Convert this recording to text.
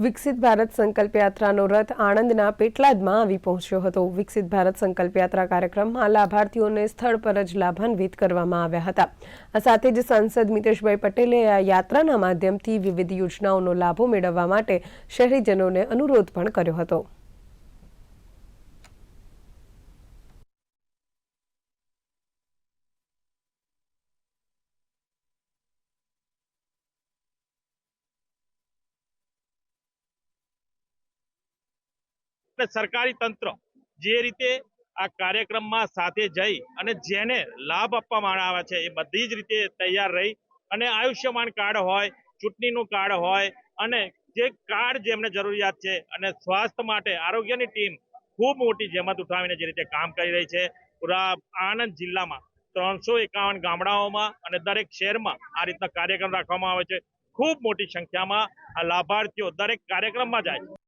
વિકસિત ભારત સંકલ્પ યાત્રાનો રથ આણંદના પેટલાદમાં આવી પહોંચ્યો હતો। વિકસિત ભારત સંકલ્પ યાત્રા કાર્યક્રમમાં લાભાર્થીઓને સ્થળ પર જ લાભાન્વિત કરવામાં આવ્યા હતા। આ સાથે જ સાંસદ મિતેશભાઈ પટેલે આ યાત્રાના માધ્યમથી વિવિધ યોજનાઓનો લાભો મેળવવા માટે શહેરીજનોને અનુરોધ પણ કર્યો હતો। सरकारी तंत्र जे रीते आ कार्यक्रम में साथे जई अने जेने लाभ आपवामां आवे छे ए बधी ज रीते तैयार रही अने आयुष्यमान कार्ड होय, चूंटणीनुं कार्ड होय अने जे कार्ड जेमने जरूरियात छे अने स्वास्थ्य माटे आरोग्यनी टीम खूब मोटी जहमत उठावीने जे रीते काम करी रही छे। पूरा आनंद जिल्लामां 351 गामडाओमां अने दरेक शहेरमां आ रीतना कार्यक्रम राखवामां आवे छे। खूब मोटी संख्यामां आ लाभार्थीओ दरेक कार्यक्रममां जाय छे।